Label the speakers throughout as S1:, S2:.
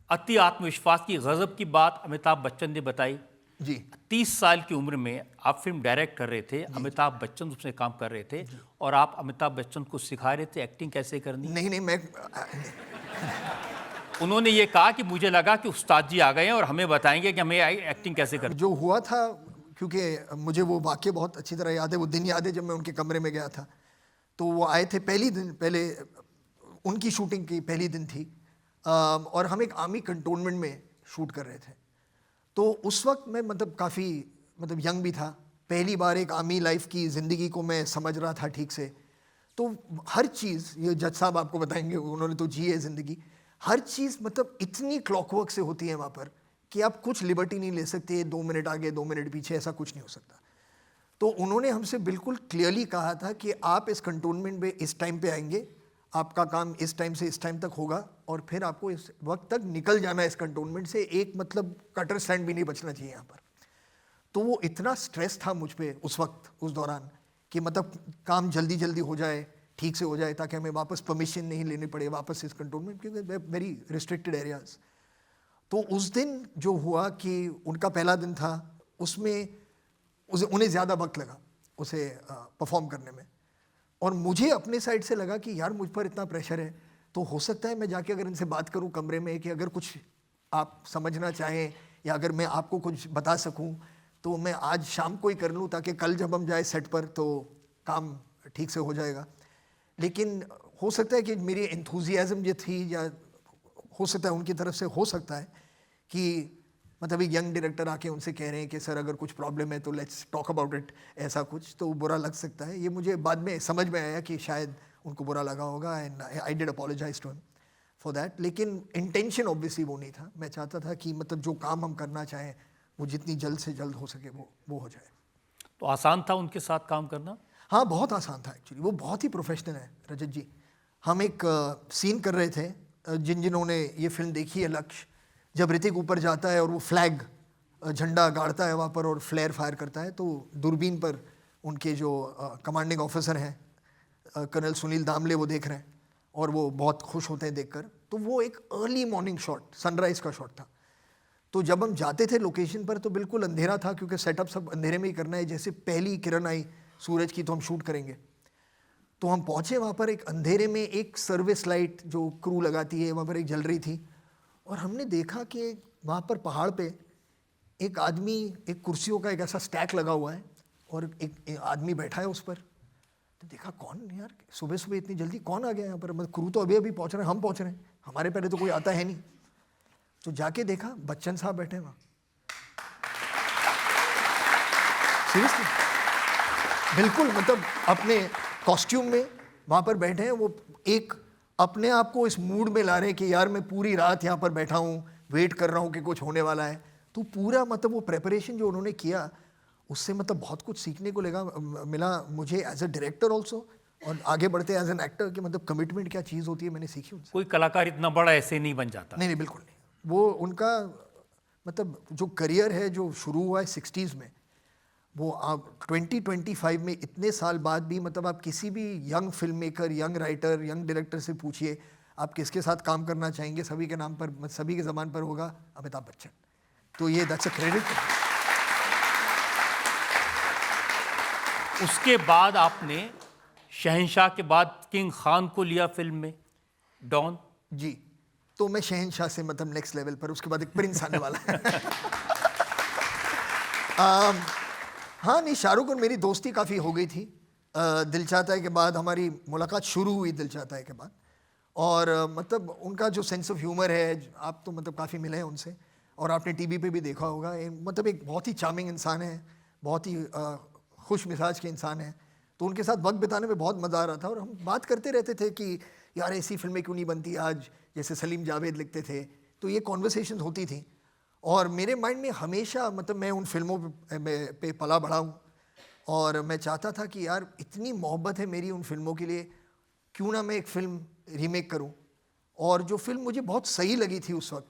S1: अति आत्मविश्वास की गजब की बात अमिताभ बच्चन ने बताई।
S2: जी
S1: 30 साल की उम्र में आप फिल्म डायरेक्ट कर रहे थे, अमिताभ बच्चन उसमें काम कर रहे थे और आप अमिताभ बच्चन को सिखा रहे थे एक्टिंग कैसे करनी।
S2: नहीं नहीं मैं
S1: उन्होंने ये कहा कि मुझे लगा कि उस्ताद जी आ गए हैं और हमें बताएंगे कि हमें एक्टिंग कैसे करनी।
S2: जो हुआ था, क्योंकि मुझे वो वाक्य बहुत अच्छी तरह याद है, वो दिन याद है जब मैं उनके कमरे में गया था। तो वो आए थे पहली दिन, पहले उनकी शूटिंग की पहली दिन थी, और हम एक आर्मी कंटोनमेंट में शूट कर रहे थे। तो उस वक्त मैं काफ़ी यंग भी था, पहली बार एक आर्मी लाइफ की ज़िंदगी को मैं समझ रहा था ठीक से। तो हर चीज़, ये जज साहब आपको बताएंगे, उन्होंने तो जी है ज़िंदगी, हर चीज़ इतनी क्लॉकवर्क से होती है वहाँ पर कि आप कुछ लिबर्टी नहीं ले सकते, 2 मिनट आगे 2 मिनट पीछे, ऐसा कुछ नहीं हो सकता। तो उन्होंने हमसे बिल्कुल क्लियरली कहा था कि आप इस कंटोनमेंट में इस टाइम पे आएंगे, आपका काम इस टाइम से इस टाइम तक होगा और फिर आपको इस वक्त तक निकल जाना है इस कंटोनमेंट से, एक कटर स्टैंड भी नहीं बचना चाहिए यहाँ पर। तो वो इतना स्ट्रेस था मुझ पे उस वक्त, उस दौरान, कि काम जल्दी जल्दी हो जाए, ठीक से हो जाए, ताकि हमें वापस परमिशन नहीं लेनी पड़े वापस इस कंटोनमेंट, क्योंकि वेरी रिस्ट्रिक्टेड एरियाज। तो उस दिन जो हुआ कि उनका पहला दिन था, उसमें उन्हें ज़्यादा वक्त लगा उसे परफॉर्म करने में, और मुझे अपने साइड से लगा कि यार मुझ पर इतना प्रेशर है, तो हो सकता है मैं जाके अगर इनसे बात करूं कमरे में कि अगर कुछ आप समझना चाहें या अगर मैं आपको कुछ बता सकूं तो मैं आज शाम को ही कर लूं, ताकि कल जब हम जाए सेट पर तो काम ठीक से हो जाएगा। लेकिन हो सकता है कि मेरी एंथुजियाज्म जो थी, या हो सकता है उनकी तरफ से हो सकता है कि एक यंग डायरेक्टर आके उनसे कह रहे हैं कि सर अगर कुछ प्रॉब्लम है तो लेट्स टॉक अबाउट इट, ऐसा कुछ, तो बुरा लग सकता है। ये मुझे बाद में समझ में आया कि शायद उनको बुरा लगा होगा, and I did apologize to him for that. लेकिन इंटेंशन ऑब्वियसली वो नहीं था। मैं चाहता था कि जो काम हम करना चाहें वो जितनी जल्द से जल्द हो सके वो हो जाए।
S1: तो आसान था उनके साथ काम करना?
S2: हाँ, बहुत आसान था एक्चुअली। वो बहुत ही प्रोफेशनल है रजत जी। हम एक सीन कर रहे थे, जिन्होंने ये फिल्म देखी है लक्ष्य, जब ऋतिक ऊपर जाता है और वो फ्लैग झंडा गाड़ता है वहाँ पर और फ्लेयर फायर करता है, तो दूरबीन पर उनके जो कमांडिंग ऑफिसर हैं कर्नल सुनील दामले, वो देख रहे हैं और वो बहुत खुश होते हैं देखकर। तो वो एक अर्ली मॉर्निंग शॉट, सनराइज़ का शॉट था। तो जब हम जाते थे लोकेशन पर तो बिल्कुल अंधेरा था, क्योंकि सेटअप सब अंधेरे में ही करना है, जैसे पहली किरण आई सूरज की तो हम शूट करेंगे। तो हम पहुँचे वहाँ पर, एक अंधेरे में एक सर्विस लाइट जो क्रू लगाती है वहाँ पर एक जल रही थी, और हमने देखा कि वहाँ पर पहाड़ पे एक आदमी, एक कुर्सियों का एक ऐसा स्टैक लगा हुआ है और एक आदमी बैठा है उस पर। तो देखा कौन यार, सुबह सुबह इतनी जल्दी कौन आ गया यहाँ पर, क्रू तो अभी अभी पहुँच रहे हैं, हम पहुँच रहे हैं, हमारे पहले तो कोई आता है नहीं। तो जाके देखा बच्चन साहब बैठे हैं वहाँ, सीरियसली, बिल्कुल अपने कॉस्ट्यूम में वहाँ पर बैठे हैं। वो एक अपने आप को इस मूड में ला रहे हैं कि यार मैं पूरी रात यहाँ पर बैठा हूँ, वेट कर रहा हूँ कि कुछ होने वाला है। तो पूरा वो प्रेपरेशन जो उन्होंने किया, उससे बहुत कुछ सीखने को मिला मुझे एज अ डायरेक्टर ऑल्सो, और आगे बढ़ते एज एन एक्टर कि कमिटमेंट क्या चीज़ होती है, मैंने सीखी उनसे।
S1: कोई कलाकार इतना बड़ा ऐसे नहीं बन जाता।
S2: नहीं, बिल्कुल नहीं। वो उनका जो करियर है जो शुरू हुआ है 60s में, वो आप 2025 में इतने साल बाद भी आप किसी भी young film maker, young writer, young director से पूछिए आप किसके साथ काम करना चाहेंगे, सभी के नाम पर, सभी के ज़बान पर होगा अमिताभ बच्चन। तो ये दैट्स अ क्रेडिट।
S1: उसके बाद आपने शहंशाह के बाद किंग खान को लिया फिल्म में, डॉन।
S2: जी, तो मैं शहंशाह से नेक्स्ट लेवल पर, उसके बाद एक प्रिंस आने वाला है। हाँ नहीं, शाहरुख और मेरी दोस्ती काफ़ी हो गई थी दिल चाहता है के बाद। हमारी मुलाकात शुरू हुई दिल चाहता है के बाद, और उनका जो सेंस ऑफ ह्यूमर है, आप तो काफ़ी मिले हैं उनसे, और आपने टीवी पे भी देखा होगा। एक बहुत ही चार्मिंग इंसान है, बहुत ही खुश मिजाज के इंसान है। तो उनके साथ वक्त बिताने में बहुत मज़ा आ रहा था, और हम बात करते रहते थे कि यार ऐसी फिल्में क्यों नहीं बनती आज, जैसे सलीम जावेद लिखते थे। तो ये कॉन्वर्सेशन होती थी, और मेरे माइंड में हमेशा मैं उन फिल्मों पे पला बढ़ा हूँ, और मैं चाहता था कि यार इतनी मोहब्बत है मेरी उन फिल्मों के लिए, क्यों ना मैं एक फ़िल्म रीमेक करूँ। और जो फिल्म मुझे बहुत सही लगी थी उस वक्त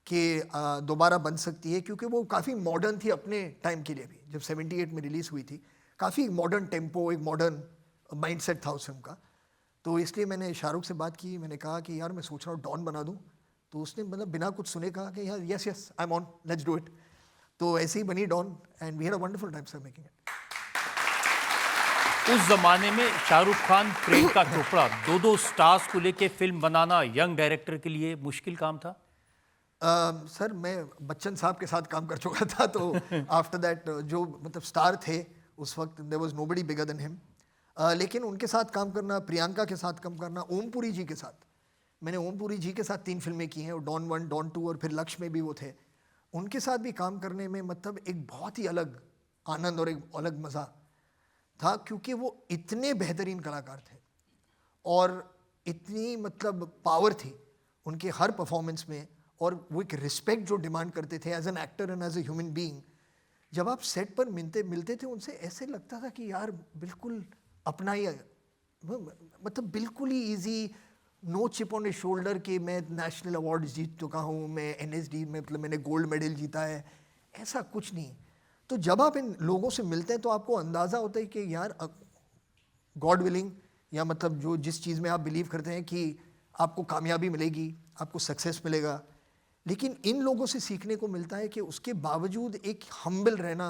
S2: कि दोबारा बन सकती है, क्योंकि वो काफ़ी मॉडर्न थी अपने टाइम के लिए भी। जब 78 में रिलीज़ हुई थी, काफ़ी मॉडर्न टेम्पो, एक मॉडर्न माइंडसेट था उस फिल्म का। तो इसलिए मैंने शाहरुख से बात की, मैंने कहा कि यार मैं सोच रहा हूँ डॉन बना दूँ, तो उसने मतलब बिना कुछ सुने कहा कि यार yes yes I am on, let's do it. तो ऐसे ही बनी Don and we had a wonderful time sir making it.
S1: उस जमाने में शाहरुख खान, प्रियंका चोपड़ा, दो स्टार्स को लेके फिल्म बनाना यंग डायरेक्टर के लिए मुश्किल काम था?
S2: सर मैं बच्चन साहब के साथ काम कर चुका था, तो आफ्टर दैट जो मतलब स्टार थे उस वक्त there was nobody bigger than him. लेकिन उनके साथ काम करना, प्रियंका के साथ काम करना, ओम पुरी जी के साथ, मैंने ओम पुरी जी के साथ 3 फिल्में की हैं, डॉन 1, डॉन 2 और फिर लक्ष्य में भी वो थे। उनके साथ भी काम करने में मतलब एक बहुत ही अलग आनंद और एक अलग मज़ा था, क्योंकि वो इतने बेहतरीन कलाकार थे और इतनी मतलब पावर थी उनके हर परफॉर्मेंस में, और वो एक रिस्पेक्ट जो डिमांड करते थे as an actor and as a human being. जब आप सेट पर मिलते थे उनसे, ऐसे लगता था कि यार बिल्कुल अपना ही, मतलब बिल्कुल ही easy, no chip on a shoulder कि मैं नेशनल अवार्ड जीत चुका हूँ, मैं NSD में मतलब मैंने गोल्ड मेडल जीता है, ऐसा कुछ नहीं। तो जब आप इन लोगों से मिलते हैं तो आपको अंदाज़ा होता है कि यार गॉड विलिंग, या मतलब जो जिस चीज़ में आप बिलीव करते हैं कि आपको कामयाबी मिलेगी, आपको सक्सेस मिलेगा, लेकिन इन लोगों से सीखने को मिलता है कि उसके बावजूद एक हम्बल रहना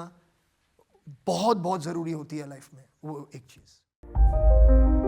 S2: बहुत बहुत ज़रूरी होती है लाइफ में, वो एक चीज़।